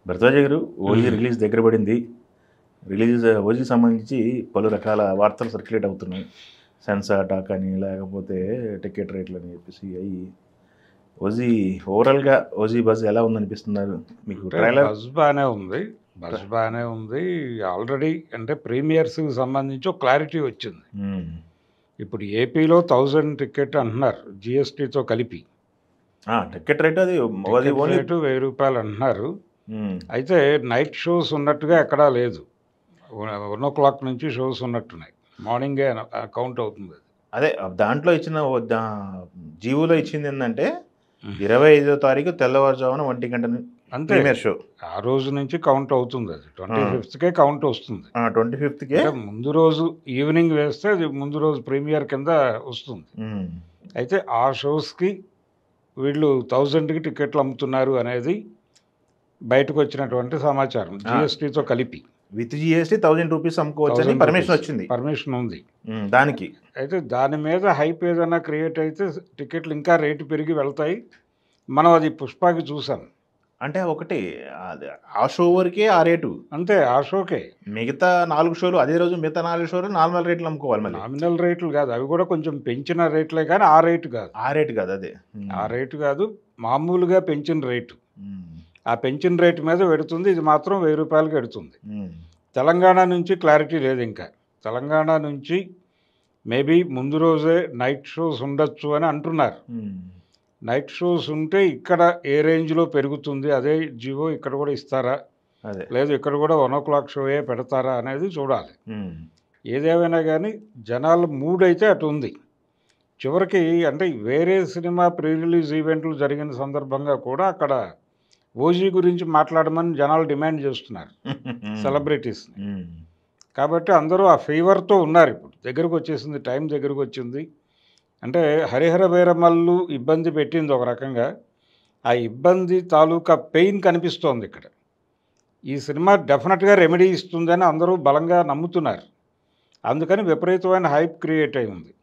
భరద్వాజ గారు OG release దగ్గర పడింది. ఓజీకి సంబంధించి పలు రకాల వార్తలు సర్క్యులేట్ అవుతున్నాయి. సెన్సార్ టాక్ అని, లేకపోతే టికెట్ రేట్లు అని చెప్పేసి అవి. ఓజీ ఓవరాల్గా ఓజీ బజ్ ఎలా ఉందనిపిస్తున్నారు మీకు? ట్రైలర్ బజ్ బాగానే ఉంది. ఆల్రెడీ అంటే ప్రీమియర్స్కి సంబంధించి ఒక క్లారిటీ వచ్చింది. ఇప్పుడు ఏపీలో 1000 టికెట్ అంటున్నారు జిఎస్టీతో కలిపి. టికెట్ రేట్ అది రేటు ₹1000 అంటున్నారు. అయితే నైట్ షోస్ ఉన్నట్టుగా ఎక్కడా లేదు. 1 o'clock నుంచి షోస్ ఉన్నట్టున్నాయి. మార్నింగే కౌంట్ అవుతుంది. అదే దాంట్లో ఇచ్చిన జీవోలో ఇచ్చింది ఏంటంటే 25వ తారీఖు తెల్లవారుజామున 1 గంట అంతే షో. ఆ రోజు నుంచి కౌంట్ అవుతుంది. అది 25కే కౌంట్ వస్తుంది. 25కే ముందు రోజు ఈవినింగ్ వేస్తే అది ముందు రోజు ప్రీమియర్ కింద వస్తుంది. అయితే ఆ షోస్కి వీళ్ళు 1000కి టికెట్లు అమ్ముతున్నారు అనేది బయటకు వచ్చినటువంటి సమాచారం. జిఎస్టీతో కలిపి విత్ జిఎస్టీ 1000 రూపీస్ అమ్ముకోవచ్చని పర్మిషన్ వచ్చింది. పర్మిషన్ ఉంది దానికి. అయితే దాని మీద హైప్ ఏదైనా క్రియేట్ అయితే టికెట్లు ఇంకా రేటు పెరిగి వెళ్తాయి. మనం అది పుష్పకి చూసాం. అంటే ఒకటి ఆ షో వరకే ఆ రేటు, అంతే ఆ షోకే. మిగతా 4 షోలు అదే రోజు మిగతా 4 షోలు నార్మల్ రేట్లు అమ్ముకోవాలి. మళ్ళీ నామినల్ రేట్లు కాదు, అవి కూడా కొంచెం పెంచిన రేట్లే, కానీ ఆ రేటు కాదు. అదే ఆ రేటు కాదు, మామూలుగా పెంచిన రేటు. ఆ పెంచిన రేటు మీద పెడుతుంది. ఇది మాత్రం ₹1000కి పెడుతుంది. తెలంగాణ నుంచి క్లారిటీ లేదు ఇంకా. తెలంగాణ నుంచి మేబీ ముందు రోజే నైట్ షోస్ ఉండొచ్చు అని అంటున్నారు. నైట్ షోస్ ఉంటే ఇక్కడ ఏ రేంజ్లో పెరుగుతుంది, అదే జియో ఇక్కడ కూడా ఇస్తారా, లేదు ఇక్కడ కూడా 1 o'clock షోయే పెడతారా అనేది చూడాలి. ఏదేమైనా కానీ జనాల మూడ్ అయితే అటు ఉంది. చివరికి అంటే వేరే సినిమా ప్రీ రిలీజ్ ఈవెంట్లు జరిగిన సందర్భంగా కూడా అక్కడ ఓజీ గురించి మాట్లాడమని జనాలు డిమాండ్ చేస్తున్నారు, సెలబ్రిటీస్. కాబట్టి అందరూ ఆ ఫీవర్తో ఉన్నారు. ఇప్పుడు దగ్గరకు వచ్చేసింది, టైం దగ్గరకు వచ్చింది. అంటే హరిహర వీరమల్లు ఇబ్బంది పెట్టింది ఒక రకంగా. ఆ ఇబ్బంది తాలూకా పెయిన్ కనిపిస్తోంది ఇక్కడ. ఈ సినిమా డెఫినెట్గా రెమెడీ ఇస్తుందని అందరూ బలంగా నమ్ముతున్నారు. అందుకని విపరీతమైన హైప్ క్రియేట్ అయి ఉంది.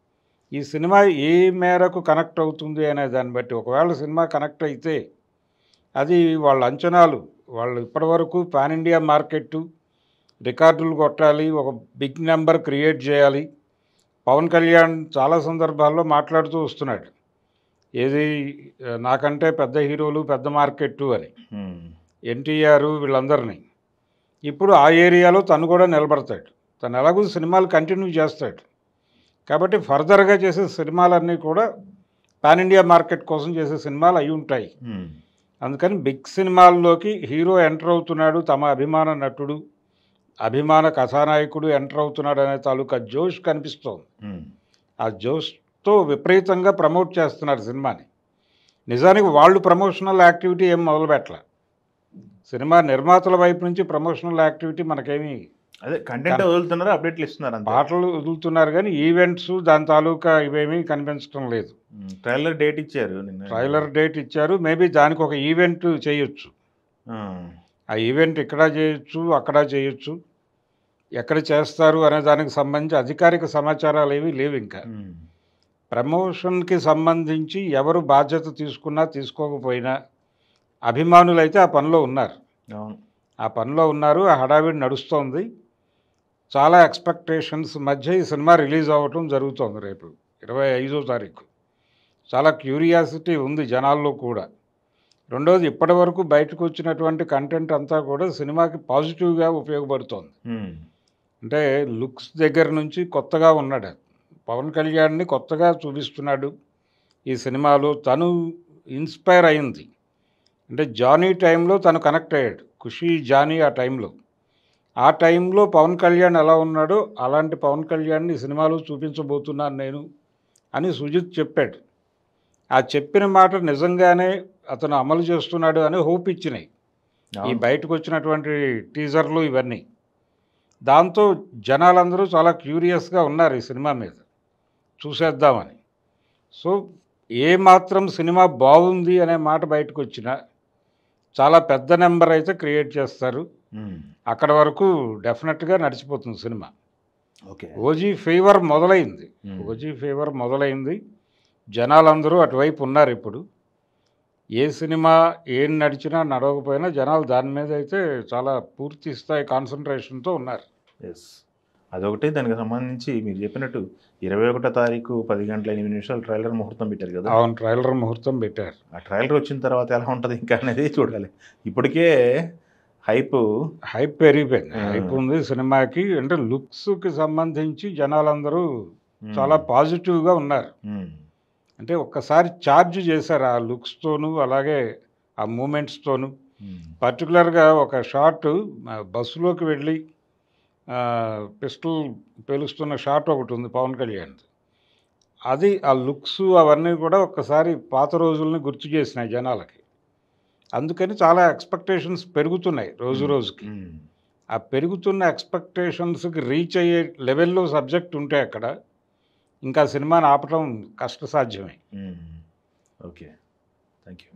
ఈ సినిమా ఏ మేరకు కనెక్ట్ అవుతుంది అనే దాన్ని బట్టి, ఒకవేళ సినిమా కనెక్ట్ అయితే అది వాళ్ళ అంచనాలు, వాళ్ళు ఇప్పటివరకు పాన్ ఇండియా మార్కెట్ రికార్డులు కొట్టాలి, ఒక బిగ్ నెంబర్ క్రియేట్ చేయాలి. పవన్ కళ్యాణ్ చాలా సందర్భాల్లో మాట్లాడుతూ వస్తున్నాడు, ఏది నాకంటే పెద్ద హీరోలు పెద్ద మార్కెట్టు అని, ఎన్టీఆర్ వీళ్ళందరినీ. ఇప్పుడు ఆ ఏరియాలో తను కూడా నిలబడతాడు. తను ఎలాగో సినిమాలు కంటిన్యూ చేస్తాడు. కాబట్టి ఫర్దర్గా చేసే సినిమాలన్నీ కూడా పాన్ ఇండియా మార్కెట్ కోసం చేసే సినిమాలు అయి ఉంటాయి. అందుకని బిగ్ సినిమాల్లోకి హీరో ఎంటర్ అవుతున్నాడు, తమ అభిమాన నటుడు, అభిమాన కథానాయకుడు ఎంటర్ అవుతున్నాడు అనే తాలూకా జోష్ కనిపిస్తోంది. ఆ జోష్తో విపరీతంగా ప్రమోట్ చేస్తున్నారు సినిమాని. నిజానికి వాళ్ళు ప్రమోషనల్ యాక్టివిటీ ఏం మొదలుపెట్టలే. సినిమా నిర్మాతల వైపు నుంచి ప్రమోషనల్ యాక్టివిటీ మనకేమీ, అదే కంటెంట్ వదులుతున్నారు, అప్డేట్లు ఇస్తున్నారు, పాటలు వదులుతున్నారు, కానీ ఈవెంట్స్ దాని తాలూకా ఇవేమీ కనిపించడం లేదు. ట్రైలర్ డేట్ ఇచ్చారు. మేబీ దానికి ఒక ఈవెంట్ చేయొచ్చు. ఆ ఈవెంట్ ఇక్కడ చేయొచ్చు, అక్కడ చేయొచ్చు. ఎక్కడ చేస్తారు అనే దానికి సంబంధించి అధికారిక సమాచారాలు ఏమీ లేవు ఇంకా. ప్రమోషన్కి సంబంధించి ఎవరు బాధ్యత తీసుకున్నా తీసుకోకపోయినా అభిమానులైతే ఆ పనిలో ఉన్నారు. ఆ హడావిడి నడుస్తోంది. చాలా ఎక్స్పెక్టేషన్స్ మధ్య ఈ సినిమా రిలీజ్ అవ్వటం జరుగుతోంది రేపు 25వ తారీఖు. చాలా క్యూరియాసిటీ ఉంది జనాల్లో కూడా. రెండోది, ఇప్పటి వరకు బయటకు వచ్చినటువంటి కంటెంట్ అంతా కూడా సినిమాకి పాజిటివ్గా ఉపయోగపడుతోంది. అంటే లుక్స్ దగ్గర నుంచి కొత్తగా ఉన్నాడు పవన్ కళ్యాణ్ని, కొత్తగా చూపిస్తున్నాడు ఈ సినిమాలో. తను ఇన్స్పైర్ అయింది. అంటే జానీ టైంలో తను కనెక్ట్ అయ్యాడు, ఖుషీ జానీ ఆ టైంలో పవన్ కళ్యాణ్ ఎలా ఉన్నాడో అలాంటి పవన్ కళ్యాణ్ని ఈ సినిమాలో చూపించబోతున్నాను నేను అని సుజిత్ చెప్పాడు. ఆ చెప్పిన మాట నిజంగానే అతను అమలు చేస్తున్నాడు అని హోప్ ఇచ్చినాయి ఈ బయటకు వచ్చినటువంటి టీజర్లు ఇవన్నీ. దాంతో జనాలందరూ చాలా క్యూరియస్గా ఉన్నారు ఈ సినిమా మీద, చూసేద్దామని. సో ఏమాత్రం సినిమా బాగుంది అనే మాట బయటకు వచ్చినా చాలా పెద్ద నెంబర్ అయితే క్రియేట్ చేస్తారు. అక్కడ వరకు డెఫినెట్గా నడిచిపోతుంది సినిమా. ఓజీ ఫీవర్ మొదలైంది. జనాలందరూ అటువైపు ఉన్నారు. ఇప్పుడు ఏ సినిమా ఏం నడిచినా నడవకపోయినా జనాలు దాని మీద అయితే చాలా పూర్తి స్థాయి కాన్సన్ట్రేషన్తో ఉన్నారు. ఎస్. అదొకటి. దానికి సంబంధించి మీరు చెప్పినట్టు 21 తారీఖు 10 గంటల 8 నిమిషాలు ట్రైలర్ ముహూర్తం పెట్టారు కదా! అవును, ట్రైలర్ ముహూర్తం పెట్టారు. ఆ ట్రైలర్ వచ్చిన తర్వాత ఎలా ఉంటుంది ఇంకా అనేది చూడాలి. ఇప్పటికే హైప్ హైప్ పెరిగిపోయింది. హైప్ ఉంది సినిమాకి. అంటే లుక్స్కి సంబంధించి జనాలందరూ చాలా పాజిటివ్గా ఉన్నారు. అంటే ఒక్కసారి ఛార్జ్ చేశారు ఆ లుక్స్తోనూ అలాగే ఆ మూమెంట్స్తోనూ. పర్టికులర్గా ఒక షాట్ బస్సులోకి వెళ్ళి పిస్టల్ పేలుస్తున్న షాట్ ఒకటి ఉంది పవన్ కళ్యాణ్ది. అది ఆ లుక్స్ అవన్నీ కూడా ఒక్కసారి పాత రోజుల్ని గుర్తు చేసినాయి జనాలకి. అందుకని చాలా ఎక్స్పెక్టేషన్స్ పెరుగుతున్నాయి రోజు రోజుకి. ఆ పెరుగుతున్న ఎక్స్పెక్టేషన్స్కి రీచ్ అయ్యే లెవెల్లో సబ్జెక్ట్ ఉంటే అక్కడ ఇంకా సినిమాని ఆపటం కష్టసాధ్యమే. ఓకే. Thank you.